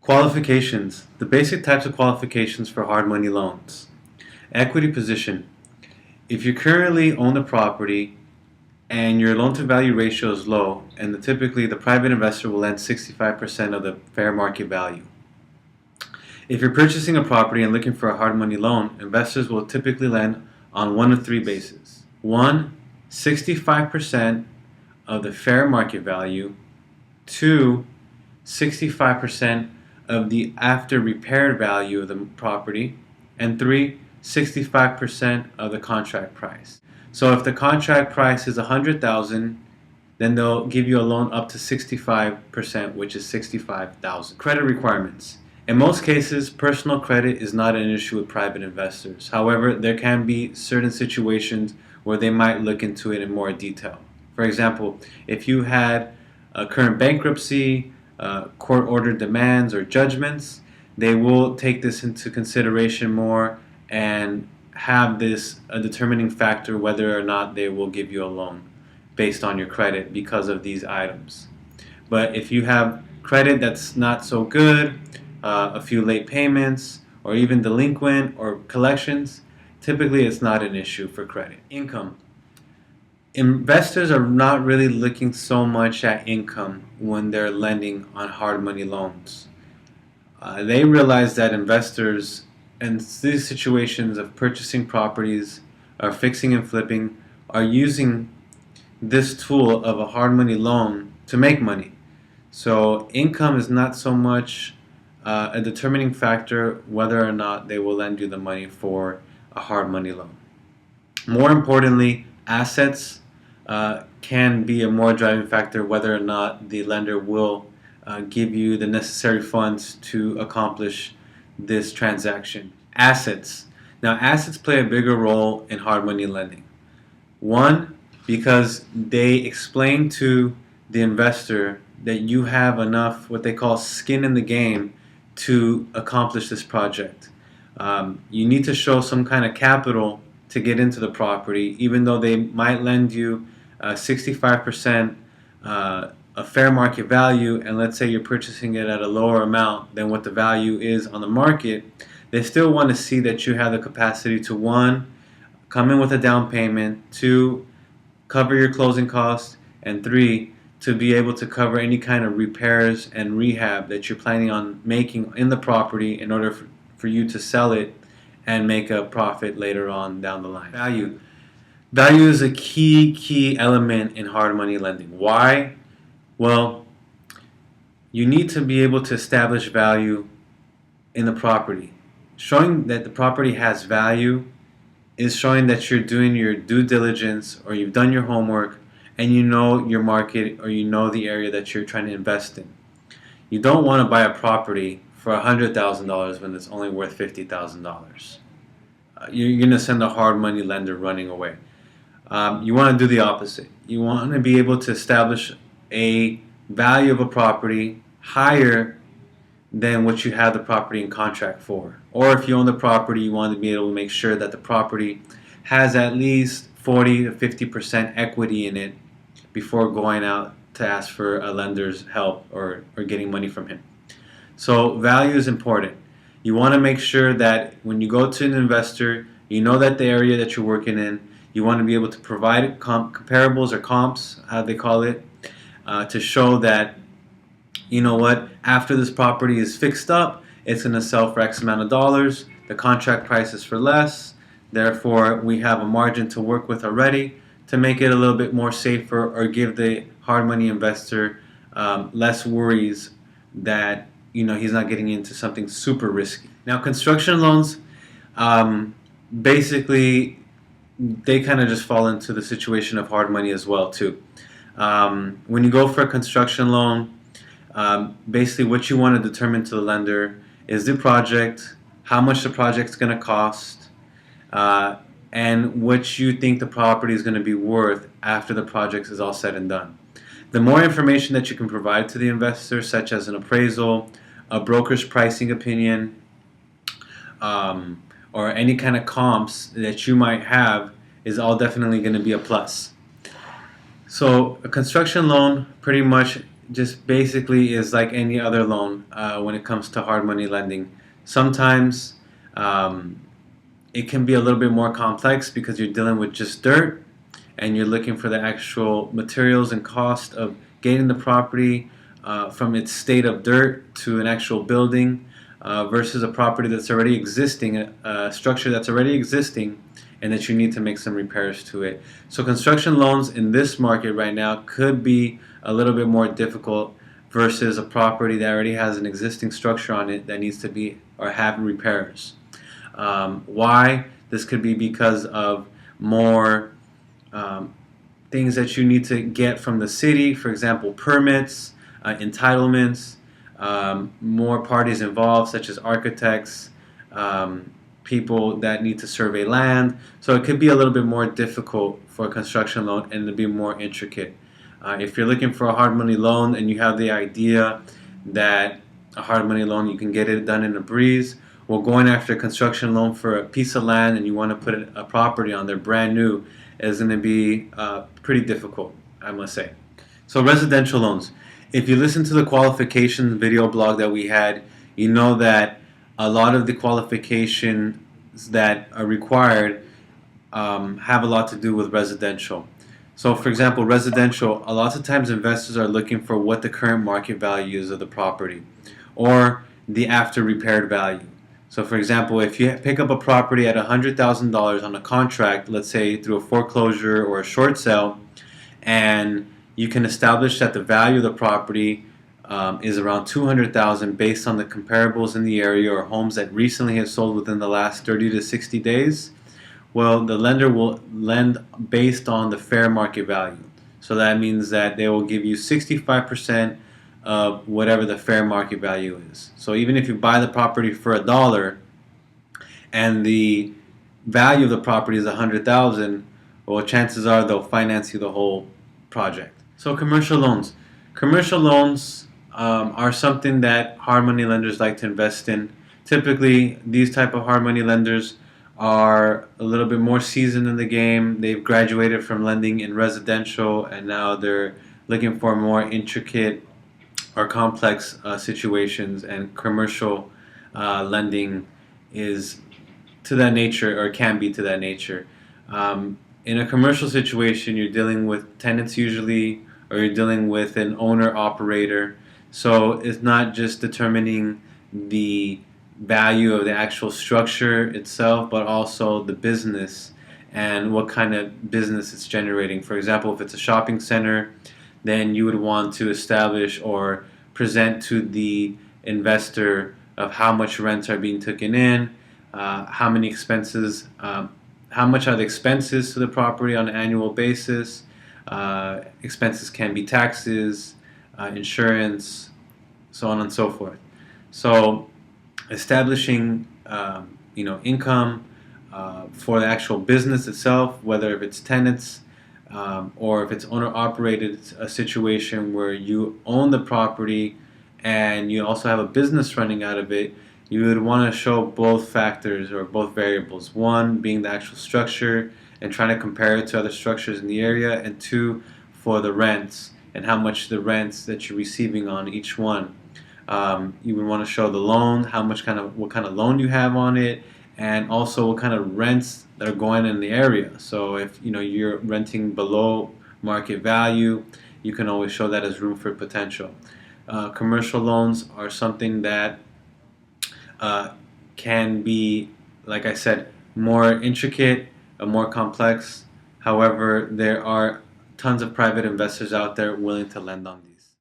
Qualifications. The basic types of qualifications for hard money loans. Equity position. If you currently own the property and your loan to value ratio is low, and typically the private investor will lend 65% of the fair market value. If you're purchasing a property and looking for a hard money loan, investors will typically lend on one of three bases. 1. 65% of the fair market value. 2. 65% of the after repaired value of the property. And 3. 65% of the contract price. So if the contract price is $100,000, then they'll give you a loan up to 65%, which is $65,000. Credit requirements. In most cases, personal credit is not an issue with private investors. However, there can be certain situations where they might look into it in more detail. For example, if you had a current bankruptcy, court-ordered demands or judgments, they will take this into consideration more and have this a determining factor whether or not they will give you a loan based on your credit because of these items. But if you have credit that's not so good, a few late payments, or even delinquent or collections, typically it's not an issue for credit. Income. Investors are not really looking so much at income when they're lending on hard money loans. They realize that investors in these situations of purchasing properties or fixing and flipping are using this tool of a hard money loan to make money. So income is not so much a determining factor whether or not they will lend you the money for a hard money loan. More importantly, assets can be a more driving factor whether or not the lender will give you the necessary funds to accomplish this transaction. Assets. Now, assets play a bigger role in hard money lending. One, because they explain to the investor that you have enough what they call skin in the game to accomplish this project. You need to show some kind of capital to get into the property, even though they might lend you 65% a fair market value, and let's say you're purchasing it at a lower amount than what the value is on the market. They still want to see that you have the capacity to, 1, come in with a down payment, 2, cover your closing costs, and 3, to be able to cover any kind of repairs and rehab that you're planning on making in the property in order for you to sell it and make a profit later on down the line. Value. Value is a key element in hard money lending. Why? Well, you need to be able to establish value in the property. Showing that the property has value is showing that you're doing your due diligence or you've done your homework and you know your market or you know the area that you're trying to invest in. You don't want to buy a property for $100,000 when it's only worth $50,000. You're going to send a hard money lender running away. You want to do the opposite. You want to be able to establish a value of a property higher than what you have the property in contract for. Or if you own the property, you want to be able to make sure that the property has at least 40 to 50% equity in it before going out to ask for a lender's help or getting money from him. So value is important. You want to make sure that when you go to an investor, you know that the area that you're working in, you want to be able to provide comparables or comps, how they call it, to show that, you know what, after this property is fixed up, it's going to sell for X amount of dollars, the contract price is for less, therefore we have a margin to work with already to make it a little bit more safer or give the hard money investor less worries that he's not getting into something super risky. Now, construction loans, basically they kind of just fall into the situation of hard money as well too. When you go for a construction loan, basically what you want to determine to the lender is the project, how much the project's going to cost, and what you think the property is going to be worth after the project is all said and done. The more information that you can provide to the investor, such as an appraisal, a broker's pricing opinion, or any kind of comps that you might have, is all definitely going to be a plus. So a construction loan pretty much just basically is like any other loan when it comes to hard money lending. Sometimes um, it can be a little bit more complex because you're dealing with just dirt and you're looking for the actual materials and cost of getting the property from its state of dirt to an actual building versus a property that's already existing, a structure that's already existing, and that you need to make some repairs to it. So construction loans in this market right now could be a little bit more difficult versus a property that already has an existing structure on it that needs to be or have repairs. Why? This could be because of more um, things that you need to get from the city, for example, permits, entitlements, more parties involved, such as architects, people that need to survey land. So it could be a little bit more difficult for a construction loan and to be more intricate. If you're looking for a hard money loan and you have the idea that a hard money loan you can get it done in a breeze, well, going after a construction loan for a piece of land and you want to put a property on there brand new is going to be pretty difficult, I must say. So residential loans. If you listen to the qualifications video blog that we had, you know that a lot of the qualifications that are required have a lot to do with residential. So for example, residential, a lot of times investors are looking for what the current market value is of the property or the after repaired value. So for example, if you pick up a property at $100,000 on a contract, let's say through a foreclosure or a short sale, and you can establish that the value of the property is around $200,000 based on the comparables in the area or homes that recently have sold within the last 30 to 60 days, well, the lender will lend based on the fair market value. So that means that they will give you 65% of whatever the fair market value is. So even if you buy the property for $1 and the value of the property is $100,000, well, chances are they'll finance you the whole project. So commercial loans. Commercial loans are something that hard money lenders like to invest in. Typically, these type of hard money lenders are a little bit more seasoned in the game. They've graduated from lending in residential and now they're looking for more intricate or complex situations, and commercial lending is to that nature or can be to that nature. In a commercial situation, you're dealing with tenants usually, or you're dealing with an owner operator. So it's not just determining the value of the actual structure itself, but also the business and what kind of business it's generating. For example, if it's a shopping center, then you would want to establish or present to the investor of how much rents are being taken in, how many expenses, how much are the expenses to the property on an annual basis. Expenses can be taxes, insurance, so on and so forth. So establishing income for the actual business itself, whether if it's tenants or if it's owner-operated, a situation where you own the property and you also have a business running out of it, you would want to show both factors or both variables. One being the actual structure and trying to compare it to other structures in the area, and two, for the rents and how much the rents that you're receiving on each one. You would want to show the loan, what kind of loan you have on it, and also what kind of rents that are going in the area. So if you're renting below market value, you can always show that as room for potential. Commercial loans are something that can be, like I said, more intricate, more complex. However, there are tons of private investors out there willing to lend on these.